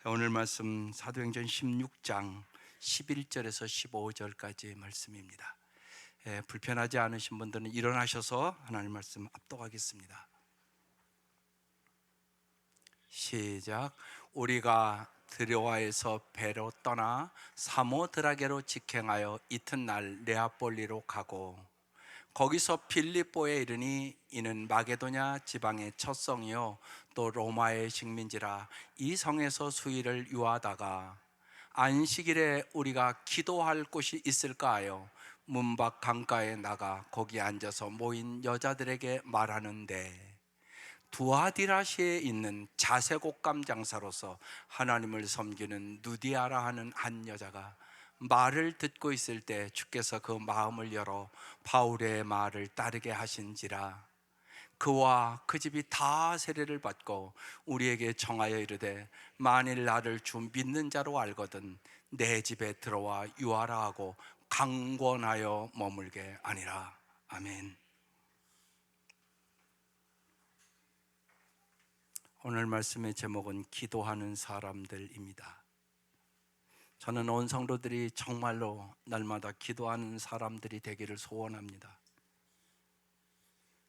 오늘 말씀 사도행전 16장 11절에서 15절까지의 말씀입니다. 불편하지 않으신 분들은 일어나셔서 하나님 말씀 압독하겠습니다. 시작. 우리가 드로아에서 배로 떠나 사모드라게로 직행하여 이튿날 네아폴리로 가고 거기서 빌립보에 이르니 이는 마게도냐 지방의 첫 성이요 또 로마의 식민지라. 이 성에서 수일을 유하다가 안식일에 우리가 기도할 곳이 있을까 하여 문 밖 강가에 나가 거기 앉아서 모인 여자들에게 말하는데, 두아디라시에 있는 자색옷감 장사로서 하나님을 섬기는 누디아라 하는 한 여자가 말을 듣고 있을 때 주께서 그 마음을 열어 바울의 말을 따르게 하신지라. 그와 그 집이 다 세례를 받고 우리에게 청하여 이르되, 만일 나를 주 믿는 자로 알거든 내 집에 들어와 유하라 하고 강권하여 머물게 아니라. 아멘. 오늘 말씀의 제목은 기도하는 사람들입니다. 저는 온 성도들이 정말로 날마다 기도하는 사람들이 되기를 소원합니다.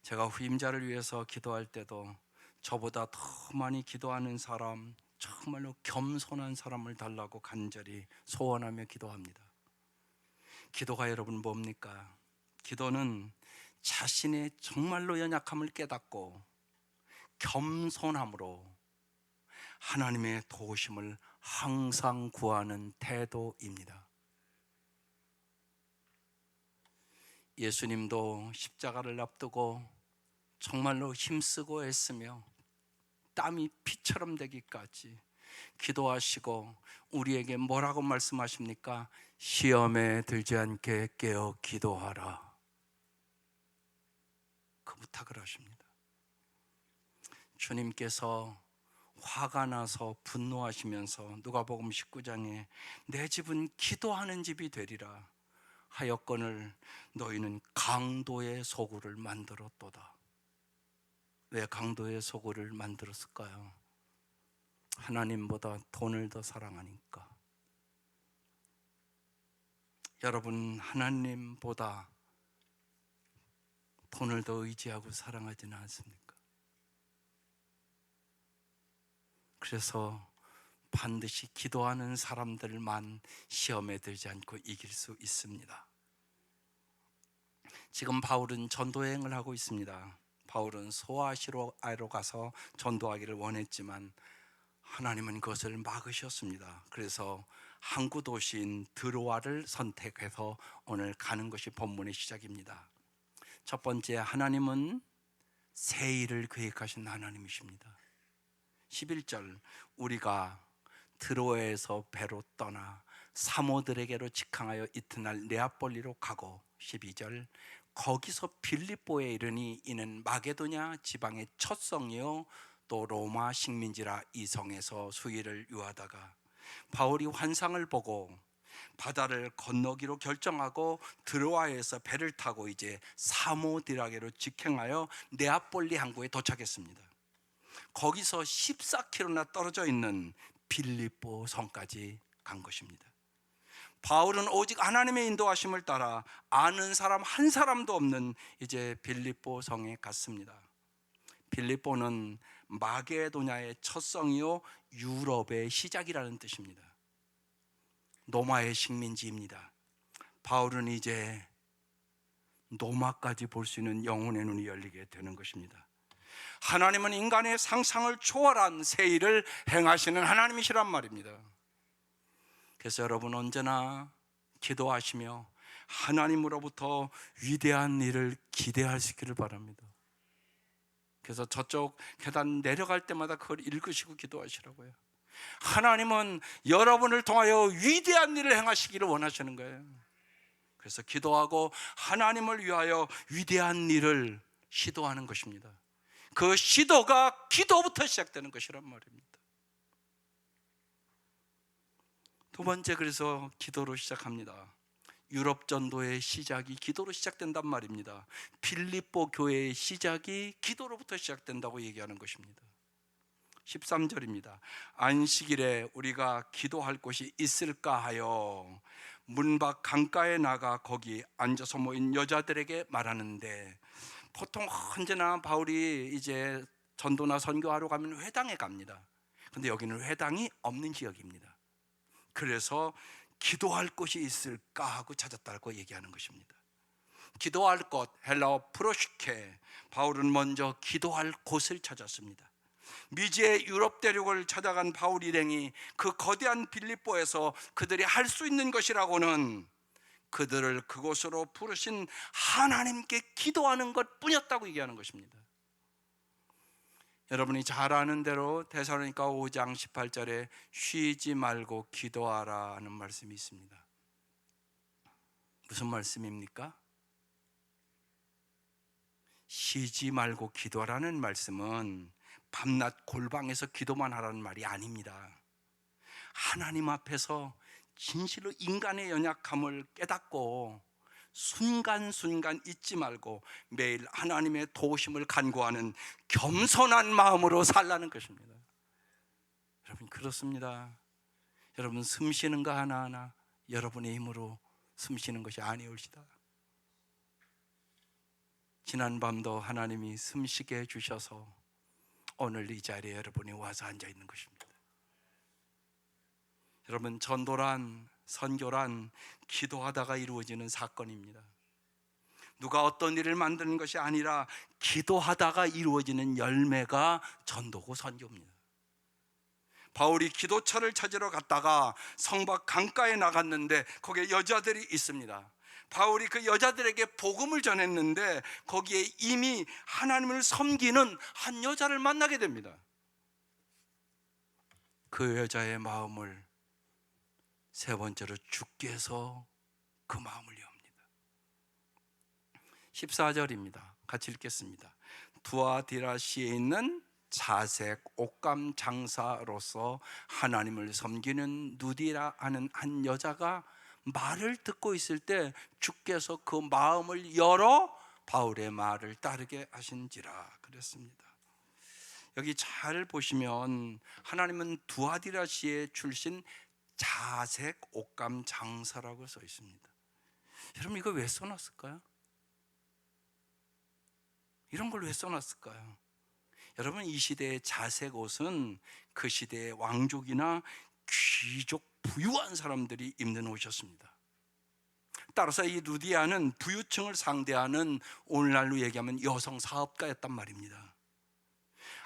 제가 후임자를 위해서 기도할 때도 저보다 더 많이 기도하는 사람, 정말로 겸손한 사람을 달라고 간절히 소원하며 기도합니다. 기도가 여러분 뭡니까? 기도는 자신의 정말로 연약함을 깨닫고 겸손함으로 하나님의 도우심을 항상 구하는 태도입니다. 예수님도 십자가를 앞두고 정말로 힘쓰고 애쓰며 땀이 피처럼 되기까지 기도하시고 우리에게 뭐라고 말씀하십니까? 시험에 들지 않게 깨어 기도하라, 그 부탁을 하십니다. 주님께서 화가 나서 분노하시면서 누가복음 19장에 내 집은 기도하는 집이 되리라 하였거늘 너희는 강도의 소굴을 만들었도다. 왜 강도의 소굴을 만들었을까요? 하나님보다 돈을 더 사랑하니까. 여러분, 하나님보다 돈을 더 의지하고 사랑하지는 않습니까? 그래서 반드시 기도하는 사람들만 시험에 들지 않고 이길 수 있습니다. 지금 바울은 전도여행을 하고 있습니다. 바울은 소아시아로 가서 전도하기를 원했지만 하나님은 그것을 막으셨습니다. 그래서 항구 도시인 드로아를 선택해서 오늘 가는 것이 본문의 시작입니다. 첫 번째, 하나님은 새 일을 계획하신 하나님이십니다. 11절, 우리가 드로아에서 배로 떠나 사모들에게로 직항하여 이튿날 네아폴리로 가고, 12절, 거기서 빌립보에 이르니 이는 마게도냐 지방의 첫 성이요 또 로마 식민지라. 이 성에서 수일을 유하다가 바울이 환상을 보고 바다를 건너기로 결정하고 드로아에서 배를 타고 이제 사모디라게로 직행하여 네아폴리 항구에 도착했습니다. 거기서 14km나 떨어져 있는 빌립보 성까지 간 것입니다. 바울은 오직 하나님의 인도하심을 따라 아는 사람 한 사람도 없는 이제 빌립보 성에 갔습니다. 빌립보는 마게도냐의 첫 성이요 유럽의 시작이라는 뜻입니다. 로마의 식민지입니다. 바울은 이제 로마까지 볼 수 있는 영혼의 눈이 열리게 되는 것입니다. 하나님은 인간의 상상을 초월한 새 일을 행하시는 하나님이시란 말입니다. 그래서 여러분 언제나 기도하시며 하나님으로부터 위대한 일을 기대할 수 있기를 바랍니다. 그래서 저쪽 계단 내려갈 때마다 그걸 읽으시고 기도하시라고요. 하나님은 여러분을 통하여 위대한 일을 행하시기를 원하시는 거예요. 그래서 기도하고 하나님을 위하여 위대한 일을 시도하는 것입니다. 그 시도가 기도부터 시작되는 것이란 말입니다. 두 번째, 그래서 기도로 시작합니다. 유럽 전도의 시작이 기도로 시작된단 말입니다. 빌립보 교회의 시작이 기도로부터 시작된다고 얘기하는 것입니다. 13절입니다. 안식일에 우리가 기도할 곳이 있을까 하여 문 밖 강가에 나가 거기 앉아서 모인 여자들에게 말하는데, 보통 언제나 바울이 이제 전도나 선교하러 가면 회당에 갑니다. 근데 여기는 회당이 없는 지역입니다. 그래서 기도할 곳이 있을까 하고 찾았다고 얘기하는 것입니다. 기도할 곳, 헬라어 프로시케. 바울은 먼저 기도할 곳을 찾았습니다. 미지의 유럽 대륙을 찾아간 바울 일행이 그 거대한 빌립보에서 그들이 할 수 있는 것이라고는 그들을 그곳으로 부르신 하나님께 기도하는 것 뿐이었다고 얘기하는 것입니다. 여러분이 잘 아는 대로 데살로니가 5장 18절에 쉬지 말고 기도하라 하는 말씀이 있습니다. 무슨 말씀입니까? 쉬지 말고 기도하라는 말씀은 밤낮 골방에서 기도만 하라는 말이 아닙니다. 하나님 앞에서 진실로 인간의 연약함을 깨닫고 순간순간 잊지 말고 매일 하나님의 도우심을 간구하는 겸손한 마음으로 살라는 것입니다. 여러분, 그렇습니다. 여러분, 숨 쉬는 거 하나하나 여러분의 힘으로 숨 쉬는 것이 아니올시다. 지난 밤도 하나님이 숨 쉬게 해주셔서 오늘 이 자리에 여러분이 와서 앉아 있는 것입니다. 여러분, 전도란, 선교란 기도하다가 이루어지는 사건입니다. 누가 어떤 일을 만드는 것이 아니라 기도하다가 이루어지는 열매가 전도고 선교입니다. 바울이 기도처를 찾으러 갔다가 성밖 강가에 나갔는데 거기에 여자들이 있습니다. 바울이 그 여자들에게 복음을 전했는데 거기에 이미 하나님을 섬기는 한 여자를 만나게 됩니다. 그 여자의 마음을 세 번째로 주께서 그 마음을 여옵니다. 14절입니다. 같이 읽겠습니다. 두아디라시에 있는 자색 옷감 장사로서 하나님을 섬기는 누디라 하는 한 여자가 말을 듣고 있을 때 주께서 그 마음을 열어 바울의 말을 따르게 하신지라 그랬습니다. 여기 잘 보시면 하나님은 두아디라시의 출신 자색 옷감 장사라고 써 있습니다. 여러분, 이거 왜 써놨을까요? 이런 걸 왜 써놨을까요? 여러분, 이 시대의 자색 옷은 그 시대의 왕족이나 귀족, 부유한 사람들이 입는 옷이었습니다. 따라서 이 루디아는 부유층을 상대하는, 오늘날로 얘기하면 여성 사업가였단 말입니다.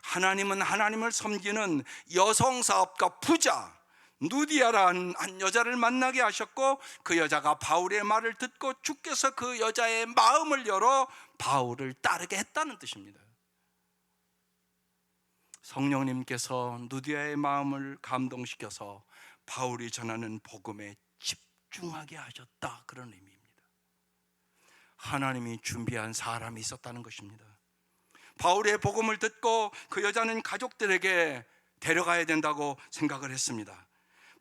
하나님은 하나님을 섬기는 여성 사업가 부자 누디아라는 한 여자를 만나게 하셨고, 그 여자가 바울의 말을 듣고 주께서 그 여자의 마음을 열어 바울을 따르게 했다는 뜻입니다. 성령님께서 누디아의 마음을 감동시켜서 바울이 전하는 복음에 집중하게 하셨다, 그런 의미입니다. 하나님이 준비한 사람이 있었다는 것입니다. 바울의 복음을 듣고 그 여자는 가족들에게 데려가야 된다고 생각을 했습니다.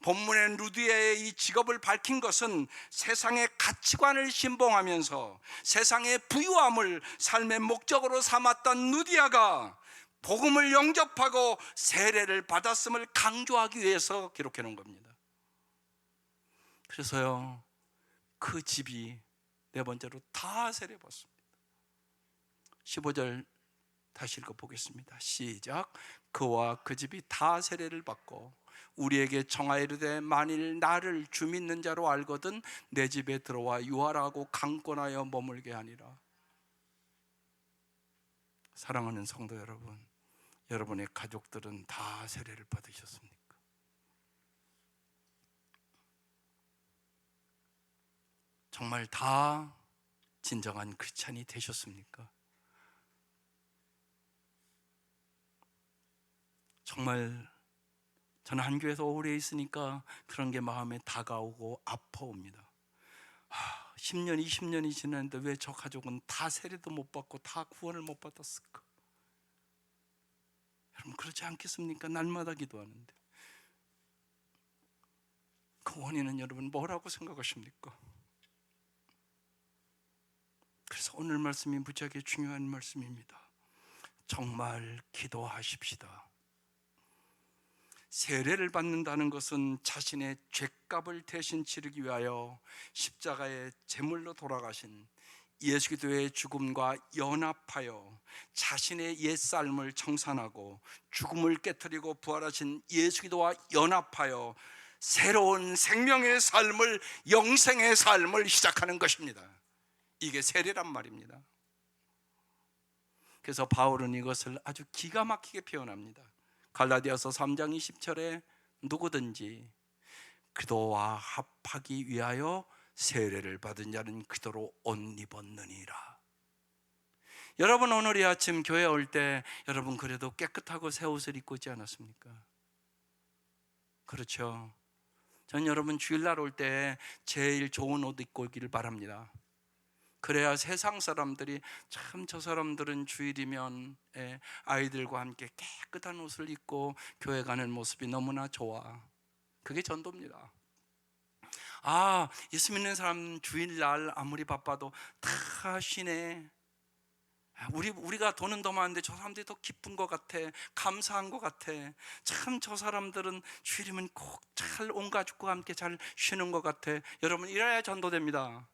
본문의 루디아의 이 직업을 밝힌 것은 세상의 가치관을 신봉하면서 세상의 부유함을 삶의 목적으로 삼았던 루디아가 복음을 영접하고 세례를 받았음을 강조하기 위해서 기록해 놓은 겁니다. 그래서요, 그 집이 네 번째로 다 세례 받습니다. 15절 다시 읽어보겠습니다. 시작. 그와 그 집이 다 세례를 받고 우리에게 청하여 이르되 만일 나를 주 믿는 자로 알거든 내 집에 들어와 유하라고 강권하여 머물게 하니라. 사랑하는 성도 여러분, 여러분의 가족들은 다 세례를 받으셨습니까? 정말 다 진정한 크리스찬이 되셨습니까? 정말 저는 한 교회에서 오래 있으니까 그런 게 마음에 다가오고 아파옵니다. 10년, 20년이 지났는데 왜 저 가족은 다 세례도 못 받고 다 구원을 못 받았을까? 여러분, 그렇지 않겠습니까? 날마다 기도하는데. 그 원인은 여러분 뭐라고 생각하십니까? 그래서 오늘 말씀이 무지하게 중요한 말씀입니다. 정말 기도하십시다. 세례를 받는다는 것은 자신의 죄값을 대신 치르기 위하여 십자가의 제물로 돌아가신 예수 그리스도의 죽음과 연합하여 자신의 옛삶을 청산하고 죽음을 깨뜨리고 부활하신 예수 그리스도와 연합하여 새로운 생명의 삶을, 영생의 삶을 시작하는 것입니다. 이게 세례란 말입니다. 그래서 바울은 이것을 아주 기가 막히게 표현합니다. 갈라디아서 3장 20절에 누구든지 그리스도와 합하기 위하여 세례를 받은 자는 그리스도로 옷 입었느니라. 여러분, 오늘 이 아침 교회 올 때 여러분 그래도 깨끗하고 새 옷을 입고 있지 않았습니까? 그렇죠. 전 여러분 주일날 올 때 제일 좋은 옷 입고 오기를 바랍니다. 그래야 세상 사람들이 참 저 사람들은 주일이면 아이들과 함께 깨끗한 옷을 입고 교회 가는 모습이 너무나 좋아. 그게 전도입니다. 예수 믿는 사람 주일날 아무리 바빠도 다 쉬네. 우리가 돈은 더 많은데 저 사람들이 더 기쁜 것 같아. 감사한 것 같아. 참 저 사람들은 주일이면 꼭 잘 온 가족과 함께 잘 쉬는 것 같아. 여러분, 이래야 전도됩니다.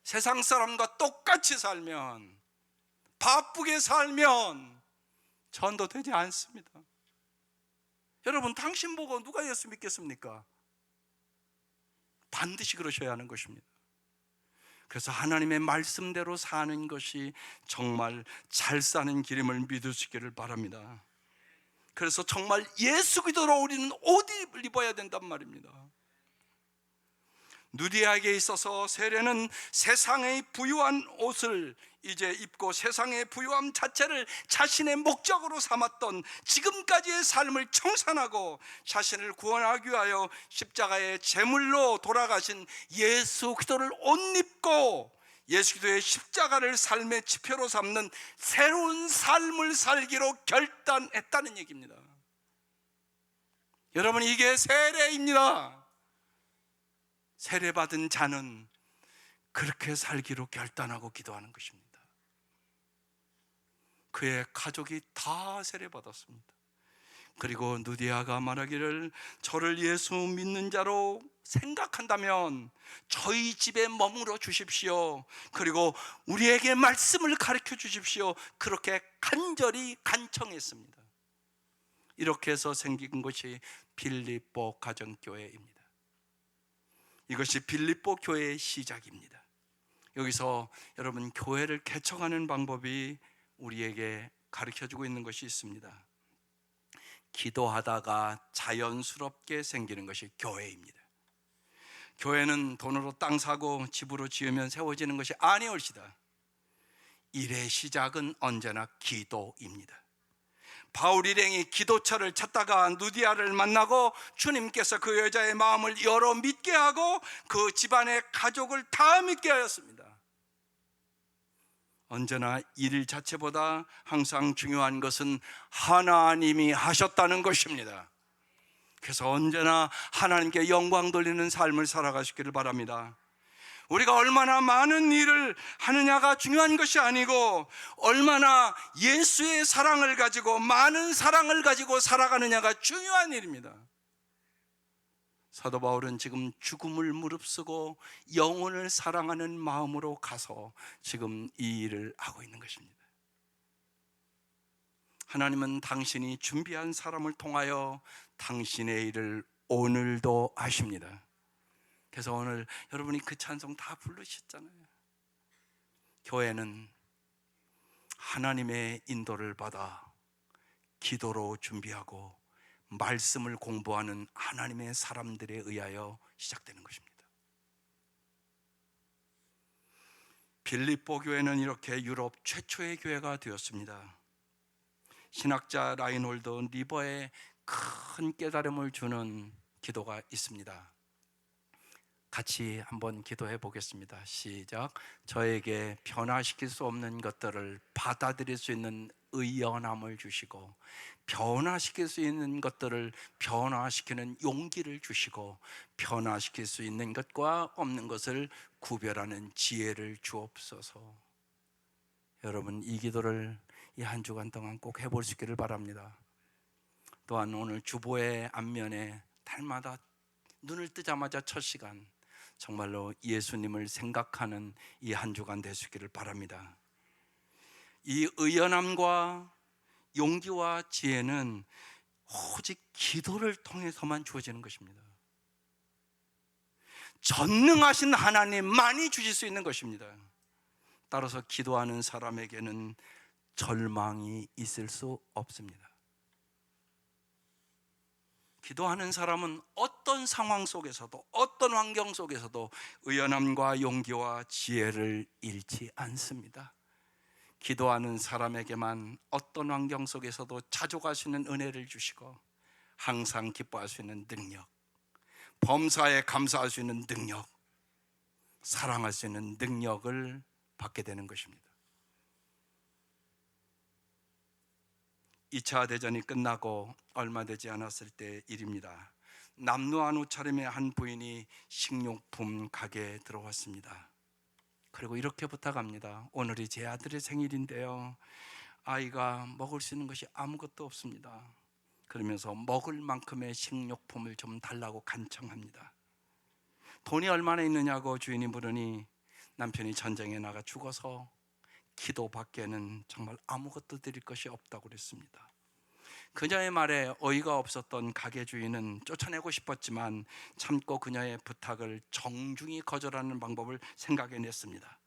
세상 사람과 똑같이 살면, 바쁘게 살면 전도되지 않습니다. 여러분, 당신 보고 누가 예수 믿겠습니까? 반드시 그러셔야 하는 것입니다. 그래서 하나님의 말씀대로 사는 것이 정말 잘 사는 길임을 믿을 수 있기를 바랍니다. 그래서 정말 예수 그리스도로 우리는 옷을 입어야 된단 말입니다. 누디아에게 있어서 세례는 세상의 부유한 옷을 이제 입고 세상의 부유함 자체를 자신의 목적으로 삼았던 지금까지의 삶을 청산하고 자신을 구원하기 위하여 십자가의 제물로 돌아가신 예수 그리스도를 옷 입고 예수 그리스도의 십자가를 삶의 지표로 삼는 새로운 삶을 살기로 결단했다는 얘기입니다. 여러분, 이게 세례입니다. 세례받은 자는 그렇게 살기로 결단하고 기도하는 것입니다. 그의 가족이 다 세례받았습니다. 그리고 누디아가 말하기를 저를 예수 믿는 자로 생각한다면 저희 집에 머물러 주십시오. 그리고 우리에게 말씀을 가르쳐 주십시오. 그렇게 간절히 간청했습니다. 이렇게 해서 생긴 것이 빌립보 가정교회입니다. 이것이 빌립보 교회의 시작입니다. 여기서 여러분, 교회를 개척하는 방법이 우리에게 가르쳐주고 있는 것이 있습니다. 기도하다가 자연스럽게 생기는 것이 교회입니다. 교회는 돈으로 땅 사고 집으로 지으면 세워지는 것이 아니올시다. 일의 시작은 언제나 기도입니다. 바울 일행이 기도처를 찾다가 누디아를 만나고 주님께서 그 여자의 마음을 열어 믿게 하고 그 집안의 가족을 다 믿게 하였습니다. 언제나 일 자체보다 항상 중요한 것은 하나님이 하셨다는 것입니다. 그래서 언제나 하나님께 영광 돌리는 삶을 살아가시기를 바랍니다. 우리가 얼마나 많은 일을 하느냐가 중요한 것이 아니고 얼마나 예수의 사랑을 가지고 많은 사랑을 가지고 살아가느냐가 중요한 일입니다. 사도 바울은 지금 죽음을 무릅쓰고 영혼을 사랑하는 마음으로 가서 지금 이 일을 하고 있는 것입니다. 하나님은 당신이 준비한 사람을 통하여 당신의 일을 오늘도 하십니다. 그래서 오늘 여러분이 그 찬송 다 부르셨잖아요. 교회는 하나님의 인도를 받아 기도로 준비하고 말씀을 공부하는 하나님의 사람들에 의하여 시작되는 것입니다. 빌립보 교회는 이렇게 유럽 최초의 교회가 되었습니다. 신학자 라인홀드 리버에 큰 깨달음을 주는 기도가 있습니다. 같이 한번 기도해 보겠습니다. 시작. 저에게 변화시킬 수 없는 것들을 받아들일 수 있는 의연함을 주시고 변화시킬 수 있는 것들을 변화시키는 용기를 주시고 변화시킬 수 있는 것과 없는 것을 구별하는 지혜를 주옵소서. 여러분, 이 기도를 이 한 주간 동안 꼭 해볼 수 있기를 바랍니다. 또한 오늘 주보의 앞면에 달마다 눈을 뜨자마자 첫 시간 정말로 예수님을 생각하는 이 한 주간 되시기를 바랍니다. 이 의연함과 용기와 지혜는 오직 기도를 통해서만 주어지는 것입니다. 전능하신 하나님만이 주실 수 있는 것입니다. 따라서 기도하는 사람에게는 절망이 있을 수 없습니다. 기도하는 사람은 어떤 상황 속에서도 어떤 환경 속에서도 의연함과 용기와 지혜를 잃지 않습니다. 기도하는 사람에게만 어떤 환경 속에서도 자족할 수 있는 은혜를 주시고 항상 기뻐할 수 있는 능력, 범사에 감사할 수 있는 능력, 사랑할 수 있는 능력을 받게 되는 것입니다. 2차 대전이 끝나고 얼마 되지 않았을 때 일입니다. 남루한 옷차림의 한 부인이 식료품 가게에 들어왔습니다. 그리고 이렇게 부탁합니다. 오늘이 제 아들의 생일인데요, 아이가 먹을 수 있는 것이 아무것도 없습니다. 그러면서 먹을 만큼의 식료품을 좀 달라고 간청합니다. 돈이 얼마나 있느냐고 주인이 물으니 남편이 전쟁에 나가 죽어서 기도밖에는 정말 아무것도 드릴 것이 없다고 그랬습니다. 그녀의 말에 어이가 없었던 가게 주인은 쫓아내고 싶었지만 참고 그녀의 부탁을 정중히 거절하는 방법을 생각해냈습니다.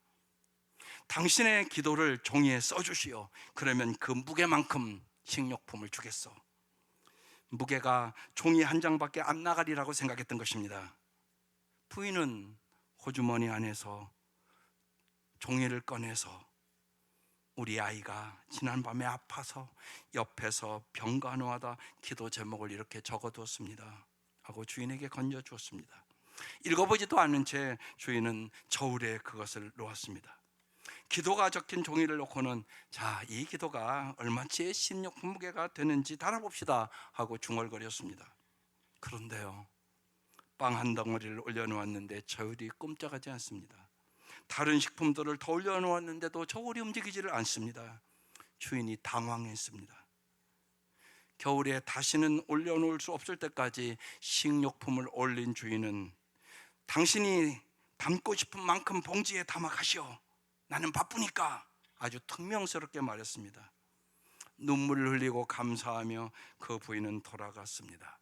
당신의 기도를 종이에 써주시오. 그러면 그 무게만큼 식료품을 주겠소. 무게가 종이 한 장밖에 안 나가리라고 생각했던 것입니다. 부인은 호주머니 안에서 종이를 꺼내서 우리 아이가 지난밤에 아파서 옆에서 병간호하다 기도 제목을 이렇게 적어두었습니다 하고 주인에게 건져주었습니다. 읽어보지도 않은 채 주인은 저울에 그것을 놓았습니다. 기도가 적힌 종이를 놓고는 자, 이 기도가 얼마치의 식료품 무게가 되는지 달아봅시다 하고 중얼거렸습니다. 그런데요, 빵 한 덩어리를 올려놓았는데 저울이 꼼짝하지 않습니다. 다른 식품들을 더 올려놓았는데도 저울이 움직이지를 않습니다. 주인이 당황했습니다. 겨울에 다시는 올려놓을 수 없을 때까지 식료품을 올린 주인은 당신이 담고 싶은 만큼 봉지에 담아 가시오. 나는 바쁘니까. 아주 퉁명스럽게 말했습니다. 눈물을 흘리고 감사하며 그 부인은 돌아갔습니다.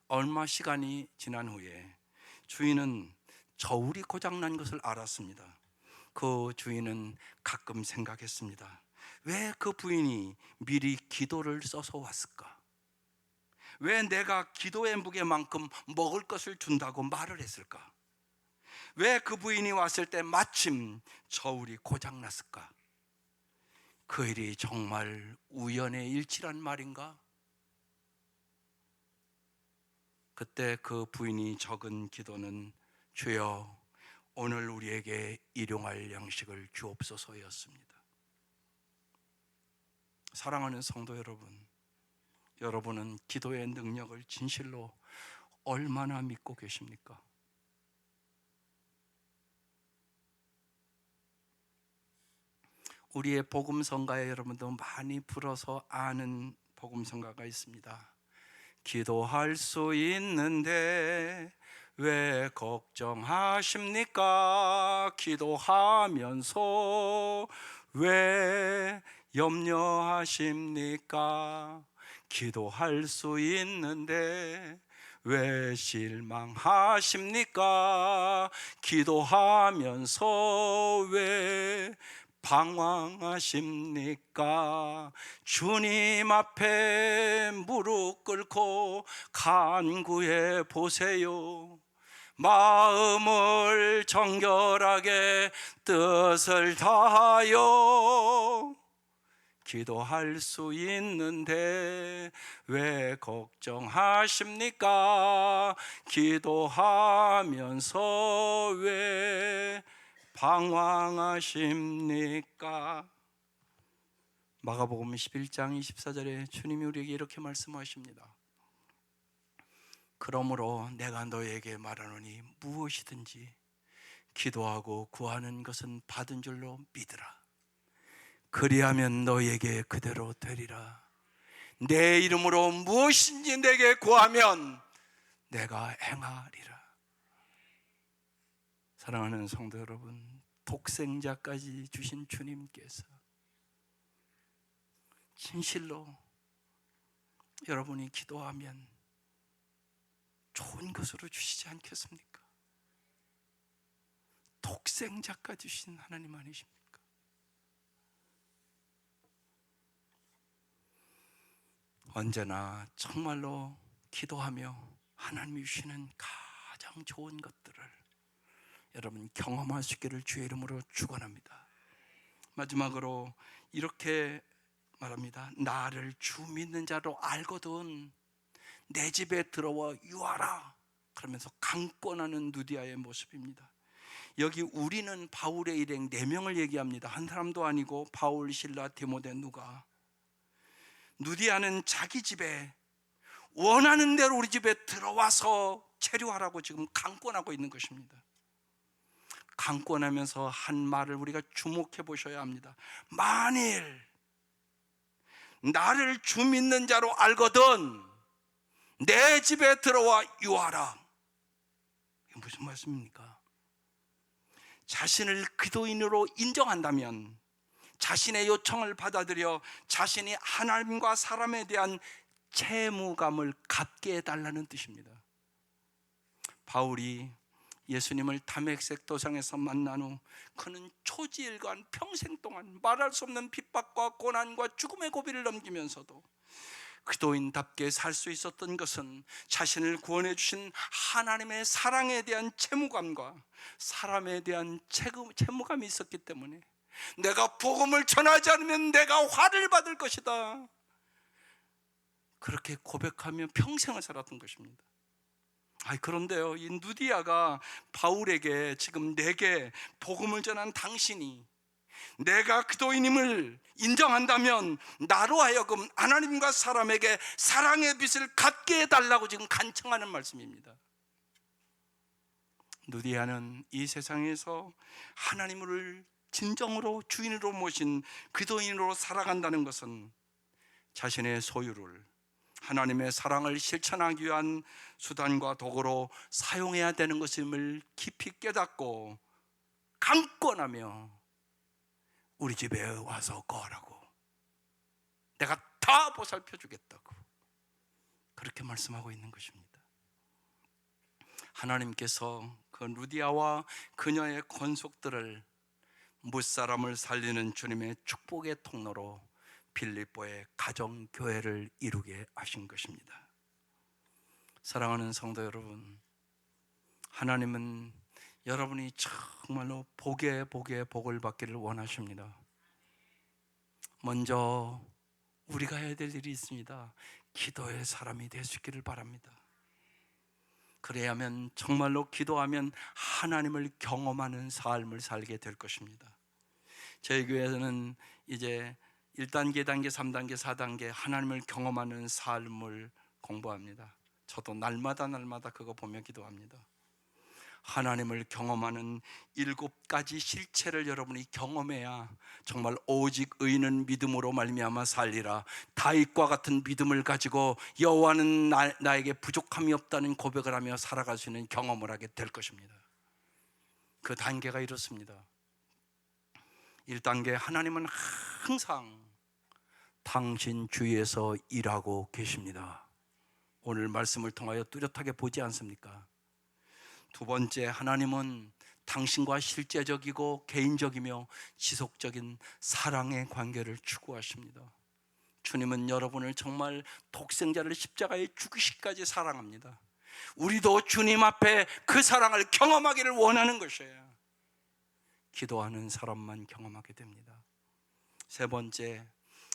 얼마 시간이 지난 후에 주인은 저울이 고장난 것을 알았습니다. 그 주인은 가끔 생각했습니다. 왜 그 부인이 미리 기도를 써서 왔을까? 왜 내가 기도의 무게만큼 먹을 것을 준다고 말을 했을까? 왜 그 부인이 왔을 때 마침 저울이 고장났을까? 그 일이 정말 우연의 일치란 말인가? 그때 그 부인이 적은 기도는 주여 오늘 우리에게 일용할 양식을 주옵소서였습니다. 사랑하는 성도 여러분, 여러분은 기도의 능력을 진실로 얼마나 믿고 계십니까? 우리의 복음성가에 여러분도 많이 불어서 아는 복음성가가 있습니다. 기도할 수 있는데 왜 걱정하십니까? 기도하면서 왜 염려하십니까? 기도할 수 있는데 왜 실망하십니까? 기도하면서 왜 방황하십니까? 주님 앞에 무릎 꿇고 간구해 보세요. 마음을 정결하게 뜻을 다하여 기도할 수 있는데 왜 걱정하십니까? 기도하면서 왜 방황하십니까? 마가복음 11장 24절에 주님이 우리에게 이렇게 말씀하십니다. 그러므로 내가 너에게 말하노니 무엇이든지 기도하고 구하는 것은 받은 줄로 믿으라. 그리하면 너에게 그대로 되리라. 내 이름으로 무엇인지 내게 구하면 내가 행하리라. 사랑하는 성도 여러분, 독생자까지 주신 주님께서 진실로 여러분이 기도하면 좋은 것으로 주시지 않겠습니까? 독생자까지 주신 하나님 아니십니까? 언제나 정말로 기도하며 하나님이 주시는 가장 좋은 것들을 여러분 경험하시기를 주의 이름으로 축원합니다. 마지막으로 이렇게 말합니다. 나를 주 믿는 자로 알거든 내 집에 들어와 유하라. 그러면서 강권하는 누디아의 모습입니다. 여기 우리는 바울의 일행 4명을 얘기합니다. 한 사람도 아니고 바울, 실라, 디모데, 누가. 누디아는 자기 집에 원하는 대로 우리 집에 들어와서 체류하라고 지금 강권하고 있는 것입니다. 강권하면서 한 말을 우리가 주목해 보셔야 합니다. 만일 나를 주 믿는 자로 알거든 내 집에 들어와 유하라. 이게 무슨 말씀입니까? 자신을 기도인으로 인정한다면 자신의 요청을 받아들여 자신이 하나님과 사람에 대한 채무감을 갚게 해달라는 뜻입니다. 바울이 예수님을 다메섹 도상에서 만난 후 그는 초지일관 평생 동안 말할 수 없는 핍박과 고난과 죽음의 고비를 넘기면서도 기도인답게 살 수 있었던 것은 자신을 구원해 주신 하나님의 사랑에 대한 채무감과 사람에 대한 채무감이 있었기 때문에 내가 복음을 전하지 않으면 내가 화를 받을 것이다, 그렇게 고백하며 평생을 살았던 것입니다. 그런데요, 이 누디아가 바울에게 지금 내게 복음을 전한 당신이 내가 기도인임을 인정한다면 나로 하여금 하나님과 사람에게 사랑의 빛을 갖게 해달라고 지금 간청하는 말씀입니다. 누디아는 이 세상에서 하나님을 진정으로 주인으로 모신 기도인으로 살아간다는 것은 자신의 소유를 하나님의 사랑을 실천하기 위한 수단과 도구로 사용해야 되는 것임을 깊이 깨닫고 강권하며 우리 집에 와서 거하라고, 내가 다 보살펴 주겠다고 그렇게 말씀하고 있는 것입니다. 하나님께서 그 루디아와 그녀의 권속들을 무사람을 살리는 주님의 축복의 통로로 빌립보의 가정교회를 이루게 하신 것입니다. 사랑하는 성도 여러분, 하나님은 여러분이 정말로 복에 복을 받기를 원하십니다. 먼저 우리가 해야 될 일이 있습니다. 기도의 사람이 될 수 있기를 바랍니다. 그래야만 정말로 기도하면 하나님을 경험하는 삶을 살게 될 것입니다. 저희 교회에서는 이제 1단계, 2단계, 3단계, 4단계 하나님을 경험하는 삶을 공부합니다. 저도 날마다 그거 보며 기도합니다. 하나님을 경험하는 7가지 실체를 여러분이 경험해야 정말 오직 의인은 믿음으로 말미암아 살리라, 다윗과 같은 믿음을 가지고 여호와는 나에게 부족함이 없다는 고백을 하며 살아갈 수 있는 경험을 하게 될 것입니다. 그 단계가 이렇습니다. 1단계, 하나님은 항상 당신 주위에서 일하고 계십니다. 오늘 말씀을 통하여 뚜렷하게 보지 않습니까? 2번째, 하나님은 당신과 실제적이고 개인적이며 지속적인 사랑의 관계를 추구하십니다. 주님은 여러분을 정말 독생자를 십자가에 죽이시기까지 사랑합니다. 우리도 주님 앞에 그 사랑을 경험하기를 원하는 것이에요. 기도하는 사람만 경험하게 됩니다. 3번째,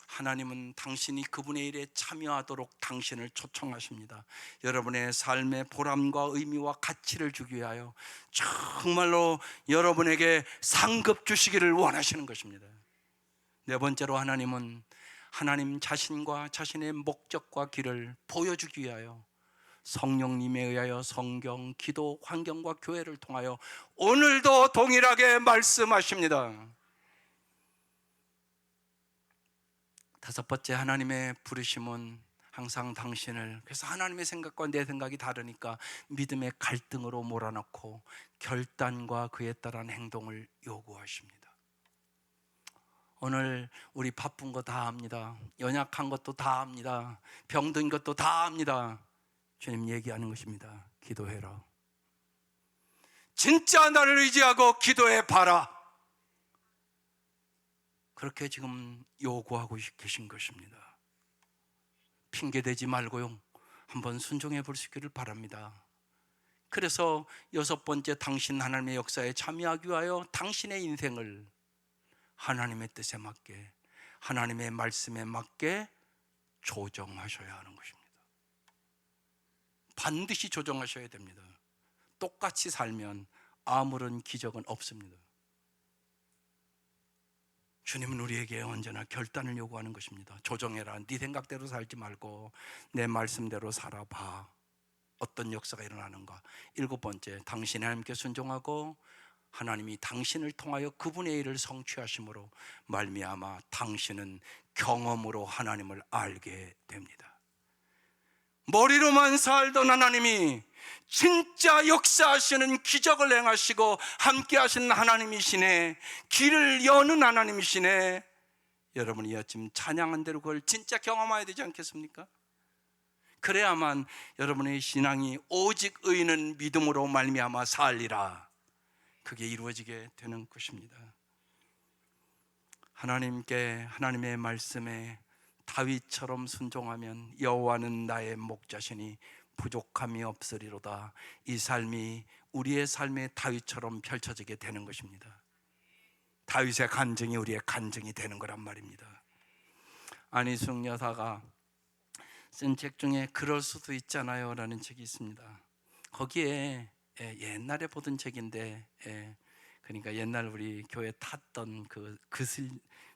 하나님은 당신이 그분의 일에 참여하도록 당신을 초청하십니다. 여러분의 삶의 보람과 의미와 가치를 주기 위하여 정말로 여러분에게 상급 주시기를 원하시는 것입니다. 4번째로, 하나님은 하나님 자신과 자신의 목적과 길을 보여주기 위하여 성령님에 의하여 성경, 기도, 환경과 교회를 통하여 오늘도 동일하게 말씀하십니다. 다섯 번째, 하나님의 부르심은 항상 당신을, 그래서 하나님의 생각과 내 생각이 다르니까 믿음의 갈등으로 몰아넣고 결단과 그에 따른 행동을 요구하십니다. 오늘 우리 바쁜 거 다 압니다. 연약한 것도 다 압니다. 병든 것도 다 압니다. 주님 얘기하는 것입니다. 기도해라. 진짜 나를 의지하고 기도해 봐라. 그렇게 지금 요구하고 계신 것입니다. 핑계대지 말고요, 한번 순종해 볼 수 있기를 바랍니다. 그래서 여섯 번째, 당신 하나님의 역사에 참여하기 위하여 당신의 인생을 하나님의 뜻에 맞게, 하나님의 말씀에 맞게 조정하셔야 하는 것입니다. 반드시 조정하셔야 됩니다. 똑같이 살면 아무런 기적은 없습니다. 주님은 우리에게 언제나 결단을 요구하는 것입니다. 조정해라. 네 생각대로 살지 말고 내 말씀대로 살아봐. 어떤 역사가 일어나는가. 일곱 번째, 당신이 하나님께 순종하고 하나님이 당신을 통하여 그분의 일을 성취하심으로 말미암아 당신은 경험으로 하나님을 알게 됩니다. 머리로만 살던 하나님이 진짜 역사하시는 기적을 행하시고 함께 하시는 하나님이시네, 길을 여는 하나님이시네. 여러분이 이 아침 찬양한 대로 그걸 진짜 경험해야 되지 않겠습니까? 그래야만 여러분의 신앙이 오직 의인은 믿음으로 말미암아 살리라, 그게 이루어지게 되는 것입니다. 하나님께, 하나님의 말씀에 다윗처럼 순종하면 여호와는 나의 목자시니 부족함이 없으리로다. 이 삶이 우리의 삶의 다윗처럼 펼쳐지게 되는 것입니다. 다윗의 간증이 우리의 간증이 되는 거란 말입니다. 안희숙 여사가 쓴 책 중에 그럴 수도 있잖아요 라는 책이 있습니다. 거기에 옛날에 보던 책인데, 그러니까 옛날 우리 교회 탔던 그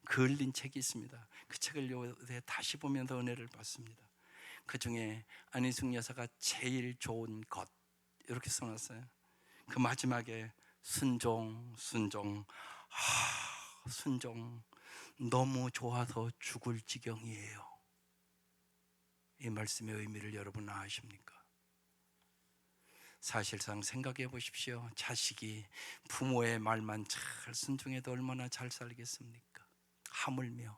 그을린 책이 있습니다. 그 책을 요새 다시 보면서 은혜를 받습니다. 그 중에 안희숙 여사가 제일 좋은 것, 이렇게 써놨어요. 그 마지막에 순종, 순종, 순종, 너무 좋아서 죽을 지경이에요. 이 말씀의 의미를 여러분 아십니까? 사실상 생각해 보십시오. 자식이 부모의 말만 잘 순종해도 얼마나 잘 살겠습니까? 하물며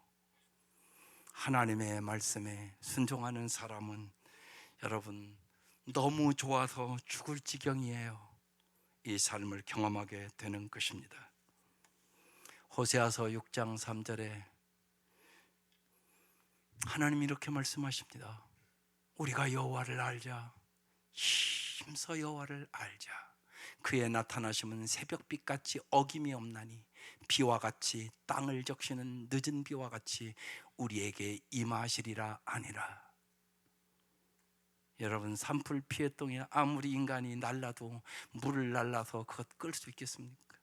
하나님의 말씀에 순종하는 사람은 여러분 너무 좋아서 죽을 지경이에요. 이 삶을 경험하게 되는 것입니다. 호세아서 6장 3절에 하나님이 이렇게 말씀하십니다. 우리가 여호와를 알자. 힘써 여호와를 알자. 그의 나타나심은 새벽빛같이 어김이 없나니 비와 같이 땅을 적시는 늦은 비와 같이 우리에게 임하시리라 아니라. 여러분, 산불 피해 동에 아무리 인간이 날라도 물을 날라서 그것 끌 수 있겠습니까?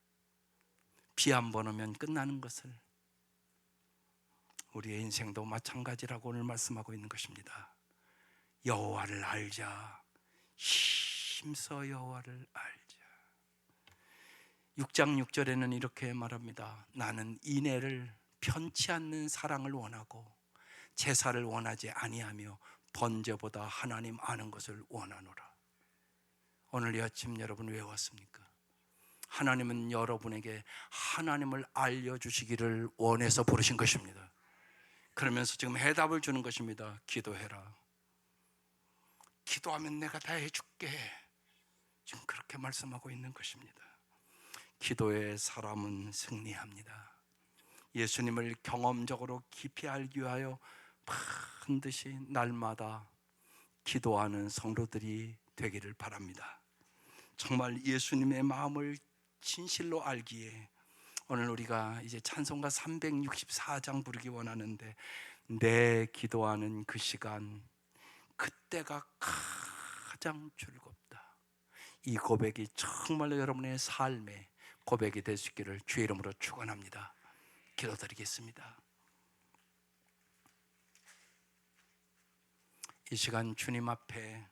비 한 번 오면 끝나는 것을, 우리의 인생도 마찬가지라고 오늘 말씀하고 있는 것입니다. 여호와를 알자. 힘써 여호와를 알자. 6장 6절에는 이렇게 말합니다. 나는 인애를 편치 않는 사랑을 원하고 제사를 원하지 아니하며 번제보다 하나님 아는 것을 원하노라. 오늘 이 아침 여러분 왜 왔습니까? 하나님은 여러분에게 하나님을 알려주시기를 원해서 부르신 것입니다. 그러면서 지금 해답을 주는 것입니다. 기도해라. 기도하면 내가 다 해줄게. 지금 그렇게 말씀하고 있는 것입니다. 기도의 사람은 승리합니다. 예수님을 경험적으로 깊이 알기 위하여 반드시 날마다 기도하는 성도들이 되기를 바랍니다. 정말 예수님의 마음을 진실로 알기에 오늘 우리가 이제 찬송가 364장 부르기 원하는데, 내 기도하는 그 시간, 그때가 가장 즐겁다. 이 고백이 정말로 여러분의 삶의 고백이 될 수 있기를 주의 이름으로 축원합니다. 기도드리겠습니다. 이 시간 주님 앞에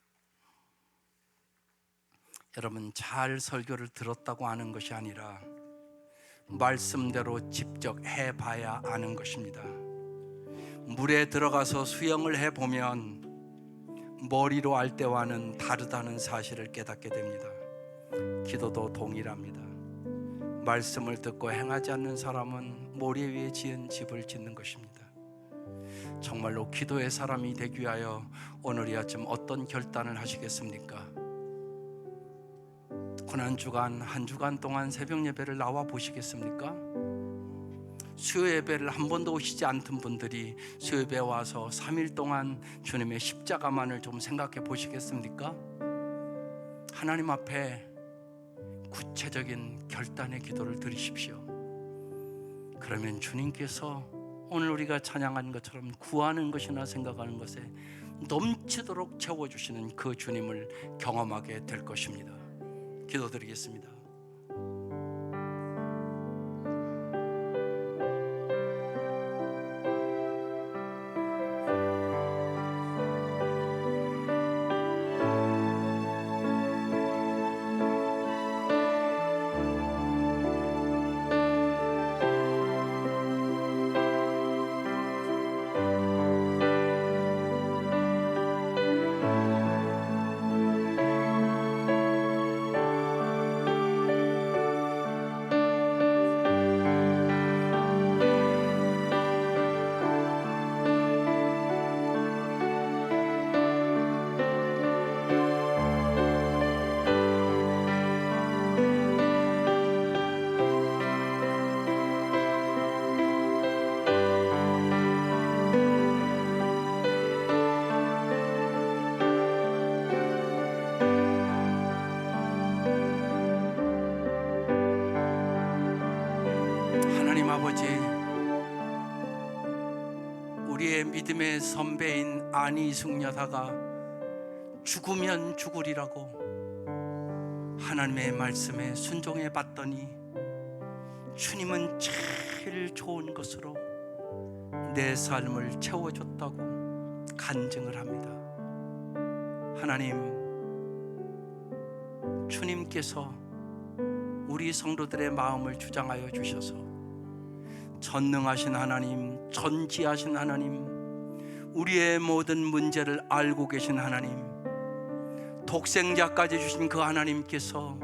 여러분 잘 설교를 들었다고 아는 것이 아니라 말씀대로 직접 해봐야 아는 것입니다. 물에 들어가서 수영을 해보면 머리로 알 때와는 다르다는 사실을 깨닫게 됩니다. 기도도 동일합니다. 말씀을 듣고 행하지 않는 사람은 모래 위에 지은 집을 짓는 것입니다. 정말로 기도의 사람이 되기 위하여 오늘 이 아침 어떤 결단을 하시겠습니까? 고난주간 한 주간 동안 새벽 예배를 나와 보시겠습니까? 수요 예배를 한 번도 오시지 않던 분들이 수요 예배 와서 3일 동안 주님의 십자가만을 좀 생각해 보시겠습니까? 하나님 앞에 구체적인 결단의 기도를 드리십시오. 그러면 주님께서 오늘 우리가 찬양한 것처럼 구하는 것이나 생각하는 것에 넘치도록 채워주시는 그 주님을 경험하게 될 것입니다. 기도드리겠습니다. 하나님 아버지, 우리의 믿음의 선배인 안희숙 여사가 죽으면 죽으리라고 하나님의 말씀에 순종해 봤더니 주님은 제일 좋은 것으로 내 삶을 채워줬다고 간증을 합니다. 하나님, 주님께서 우리 성도들의 마음을 주장하여 주셔서 전능하신 하나님, 전지하신 하나님, 우리의 모든 문제를 알고 계신 하나님, 독생자까지 주신 그 하나님께서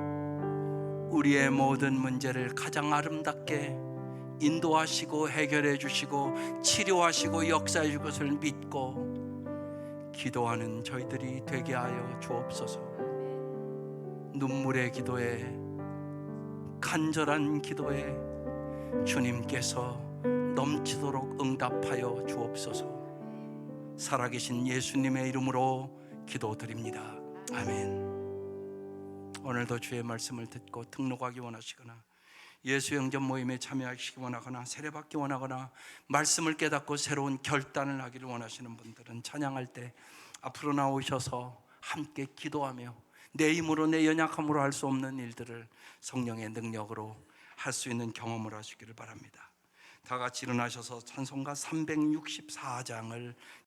우리의 모든 문제를 가장 아름답게 인도하시고 해결해 주시고 치료하시고 역사해 줄 것을 믿고 기도하는 저희들이 되게 하여 주옵소서. 눈물의 기도에, 간절한 기도에 주님께서 넘치도록 응답하여 주옵소서. 살아계신 예수님의 이름으로 기도드립니다. 아멘. 오늘도 주의 말씀을 듣고 등록하기 원하시거나 예수 영접 모임에 참여하시기 원하거나 세례받기 원하거나 말씀을 깨닫고 새로운 결단을 하기를 원하시는 분들은 찬양할 때 앞으로 나오셔서 함께 기도하며 내 힘으로 내 연약함으로 할 수 없는 일들을 성령의 능력으로 할 수 있는 경험을 하시기를 바랍니다. 다 같이 일어나셔서 찬송가 364장을